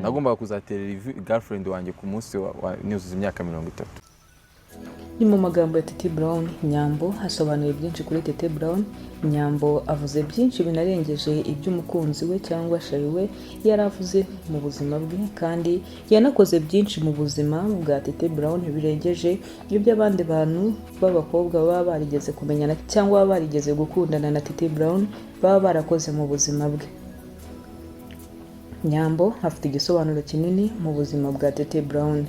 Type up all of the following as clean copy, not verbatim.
nagombaga kuzatera review girlfriend wanjye ku munsi wa nyuzuza imyaka 30. Ni mu magambo ya Titi Brown. Nyambo hasobanuye byinshi kuri Titi Brown. Nyambo avuze byinshi binarengeje iby'umukunzi we cyangwa shari we yaravuze mu buzima bwe, kandi yanakoze byinshi mu buzima bwa Titi Brown birengeje ibyo abandi bantu b'abakobwa baba barigeze kumenyana cyangwa baba barigeze gukundana na Titi Brown baba barakoze mu buzima bwe. Nyambo afite igisobanuro kinini mu buzima bwa Titi Brown.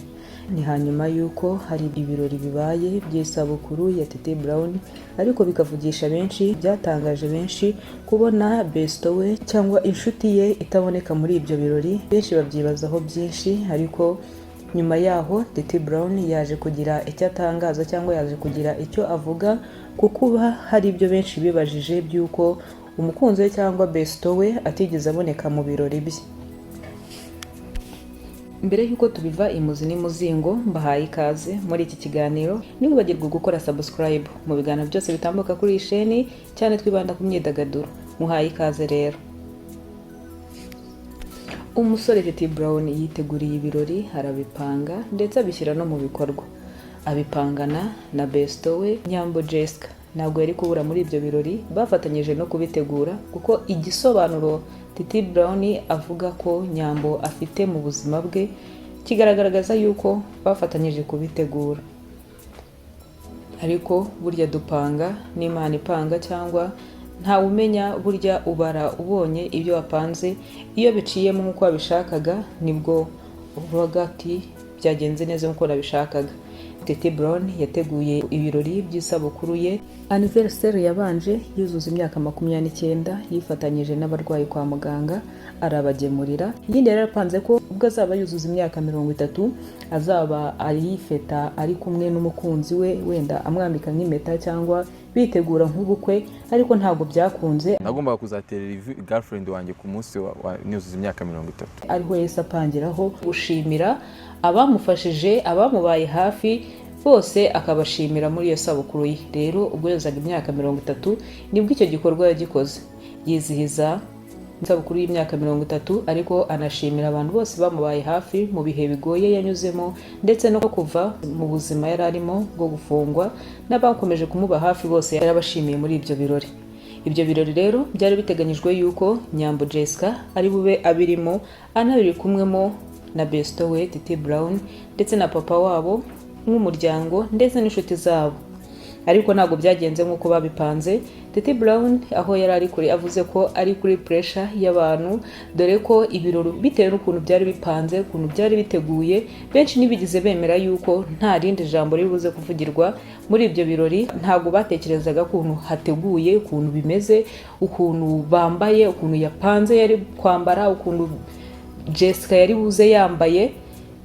Ni hanyuma yuko hari ibirori bibaye by'isabukuru ya Titi Brown, ariko bikavugisha benshi, byatangaje benshi kubona besto we cyangwa inshuti ye itaboneka muri ibyo birori. Benshi babyibazaho byinshi, ariko nyuma yaho Titi Brown yaje kugira icyo atangaza cyangwa yaje kugira icyo avuga, kukuba hari ibyo benshi bibajije by'uko umukunzi we cyangwa besto we atigeze aboneka mu birori bye. Mbere yuko tubiva imuzi n'imuzingo, mbahaye ikaze muri iki kiganiro. Ntiwibagirwe gukora subscribe mu biganiro byose bitambuka kuri iyi sheni, cyane twibanda ku myidagaduro. Muhaye ikaze rero. Umusore Titi Brown yiteguriye ibirori, arabipanga ndetse abishyira no mu bikorwa. Abipangana na besto we Nyambo Jessica. Ntabwo yari kubura muri ibyo birori, bafatanyije no kubitegura, kuko igisobanuro Titi Brown avuga ko Nyambo afite mu buzima bwe kigaragaza yuko bafatanyije kubitegura. Ariko burya dupanga n'Imana ipanga, cyangwa nta umenya, burya ubara ubonye ibyo wapanze, iyo biciyemo nk'uko wabishakaga nibwo uvuga ati byagenze neza nk'uko nabishakaga. Titi Brown yateguye ibirori by'isabukuru ye, anniversaire yabanje yuzuza imyaka 29, yifatanyije n'abarwayi kwa muganga arabagemurira. Yindi yarapanze ko ubwo azaba yuzuza imyaka 30 azaba arifeta ari kumwe n'umukunzi we, wenda amwambika nk'impeta cyangwa bitegura nk'ubukwe, ariko ntabwo byakunze. Nagombaga kuzatera review girlfriend wanjye ku munsi wa nyuzuza imyaka 30. Ariho yese apangiraho gushimira abamufashije, abamubaye hafi bose akabashimira muri iyo sabukuru ye. Rero ubwo yazaga imyaka 30 nibwo icyo gikorwa yagikoze, yizihiza isabukuru y'imyaka 30, ariko anashimira abantu bose bamubaye hafi mu bihe bigoye yanyuzemo, ndetse no kuva mu buzima yari arimo bwo gufungwa, n'abakomeje kumuba hafi bose yarabashimiye muri ibyo birori. Ibyo birori rero byari biteganyijwe yuko Nyambo Jessica ari bube abirimo, anabiri kumwemo na besto we Titi Brown ndetse na papa wabo nk'umuryango ndetse n'inshuti zabo. Ariko ntabwo byagenze nk'uko babipanze. Titi Brown aho yari ari kuri avuze ko ari kuri pressure y'abantu, dore ko ibirori bitewe n'ukuntu byari bipanze, ukuntu byari biteguye, benshi nibigize bemera yuko nta rindi jambo ribuze kuvugirwa muri ibyo birori. Ntabwo batekerezaga ukuntu hateguye, ukuntu bimeze, ukuntu bambaye, ukuntu yapanze yari kwambara, ukuntu Jessica yari buze yambaye,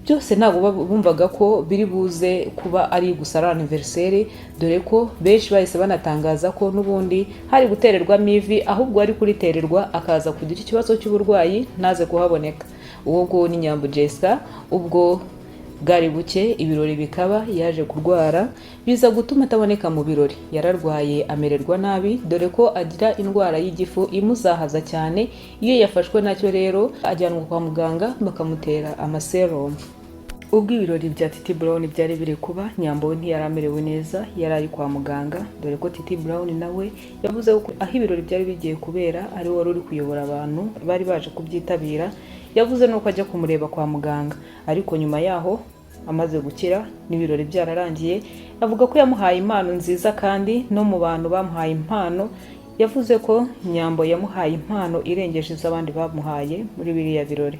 byose ntabwo bumvaga ko biri buze kuba ari gusa ari anniversaire, dore ko benshi bahise banatangaza ko n'ubundi hari gutererwamo ivi, ahubwo ari kuritererwa akaza kugira ikibazo cy'uburwayi ntaze kuhaboneka. Ubwo ni Nyambo Jessica, ubwo bwari buke ibirori bikaba yaje kurwara, biza gutuma ataboneka mu birori. Yararwaye amererwa nabi, dore ko agira indwara y'igifu imuzahaza cyane. Iyo yafashwe nacyo rero ajyanwa kwa muganga bakamutera amaserum. Ubwo ibirori bya Titi Brown byari biri kuba, Nyambo we ntiyaramerewe neza, yari ari kwa muganga, dore ko Titi Brown nawe yavuze ko aho ibirori byari bigiye kubera ari wari uri kuyobora abantu bari baje kubyitabira. Yavuze nuko ajya kumureba kwa muganga, ariko nyuma yaho amaze gukira n'ibirori byararangiye, avuga ko yamuhaye impano nziza, kandi no mu bantu bamuhaye impano yavuze ko Nyambo yamuhaye impano irengeje iz'abandi bamuhaye muri biriya birori.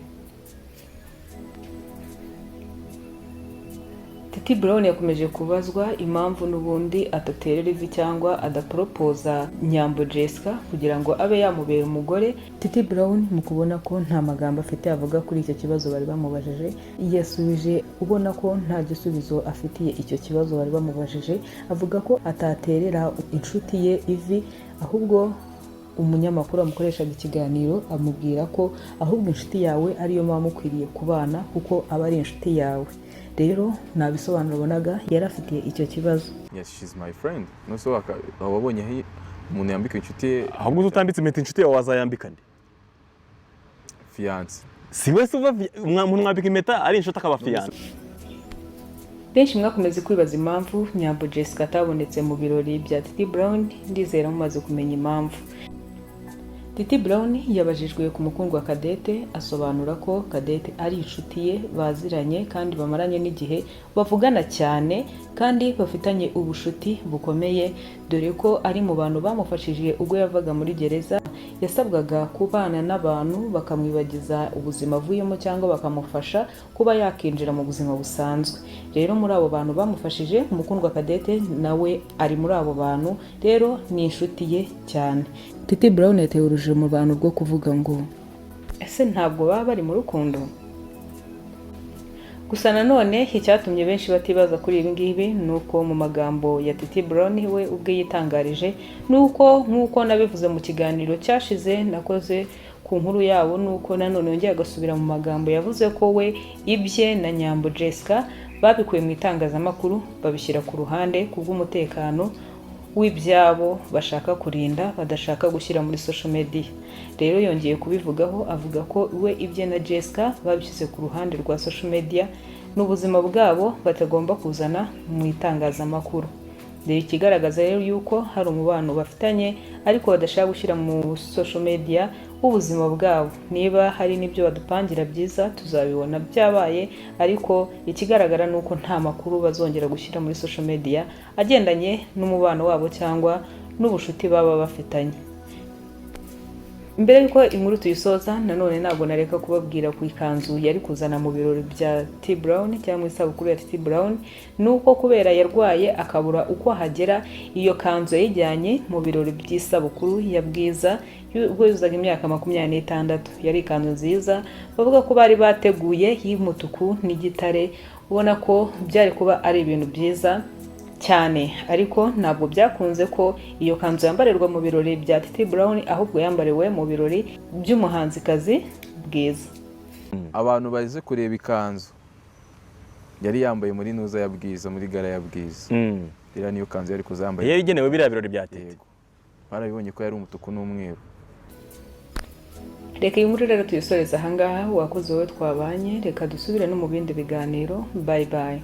Titi Brown yakomeje kubazwa impamvu n'ubundi ataterera ivi cyangwa adaporopoza Nyambo Jessica kugira ngo abe yamubera umugore. Titi Brown mu kubona ko nta magambo afite avuga kuri icyo kibazo bari bamubajije, yasubije ubona ko nta gisubizo afitiye icyo kibazo bari bamubajije. Avuga ko ataterera inshuti ye ivi, ahubwo umunyamakuru amukoreshaga ikiganiro amubwira ko ahubwo inshuti yawe ariyo mama mukwiriye kubana, kuko aba ari inshuti yawe. Rero nta bisobanuro bonaga yari afitiye icyo kibazo. Yes, she's my friend. No so wabonye umuntu yambika inshuti ye, ahubwo utambitse impeta inshuti yawe wazayambika nde? Fiance. si wese uva umuntu mwambika impeta ari inshuti akaba fiyanse. Benshi mwakomeze kwibaza impamvu Nyambo Jessica atabonetse mu birori bya Titi Brown, ndizera mumaze kumenya impamvu. Titi Brown yabajijwe ku mukundwa Cadette, asobanura ko Cadette ari inshuti ye baziranye kandi bamaranye n'igihe, bavugana cyane kandi bafitanye ubushuti bukomeye, dore ko ari mu bantu bamufashije ubwo yavaga muri gereza, yasabwaga kubana n'abantu bakamwibagiza ubuzima avuyemo cyangwa bakamufasha kuba yakinjira mu buzima busanzwe. Rero muri abo bantu bamufashije, umukundwa Cadette nawe ari muri abo bantu, rero ni inshuti ye cyane. Titi Brown yatewe urujijo mu bantu rwo kuvuga ngo ese ntabwo baba bari mu rukundo. Gusa nanone icyatumye benshi batibaza kuri ibi ngibi nuko mu magambo ya Titi Brown we ubwe yitangarije, nuko nkuko nabivuze mu kiganiro cyashize nakoze ku nkuru yabo, nuko nanone yongeye agasubira mu magambo yavuze ko we ibye na Nyambo Jessica babikuye mu itangazamakuru babishyira ku ruhande kubw'umutekano w'ibyabo bashaka kurinda, badashaka gushyira muri social media. Rero yongeye kubivugaho avuga ko we ibye na Jessica babishyize ku ruhande rwa social media, n'ubuzima bwabo batagomba kuzana mu itangazamakuru. Rero ikigaragaza rero yuko hari umubano bafitanye ariko badashaka gushyira mu social media ubuzima bwabo. Niba hari n'ibyo badupangira byiza tuzabibona byabaye, ariko ikigaragara nuko nta makuru bazongera gushyira muri social media agendanye n'umubano wabo cyangwa n'ubushuti baba bafitanye. Mbere yuko inkuru tuyisoza, nanone ntabwo nareka kubabwira ku ikanzu yari kuzana mu birori bya Titi Brown cyangwa isabukuru ya Titi Brown, nuko kubera yarwaye akabura uko ahagera, iyo kanzu yayijyanye mu birori by'isabukuru ya Bwiza ubwo yuzaga imyaka 26. Yari ikanzu nziza bavuga ko bari bateguye y'umutuku n'igitare, ubona ko byari kuba ari ibintu byiza cyane, ariko ntabwo byakunze ko iyo kanzu yambarirwa mu birori bya Titi Brown, ahubwo yambariwe mu birori by'umuhanzikazi Bwiza. Abantu baze kureba ikanzu yari yambaye muri nuza ya Bwiza, muri gala ya Bwiza. Iriya niyo kanzu yari kuzambaye. Yari igenewe biriya birori bya Titi. Barabibonye ko yari umutuku n'umweru. Reka iyi nkuru rero tuyisoreza ahangaha. Wakoze wowe twabanye, reka dusubire no mu bindi biganiro. Bye bye.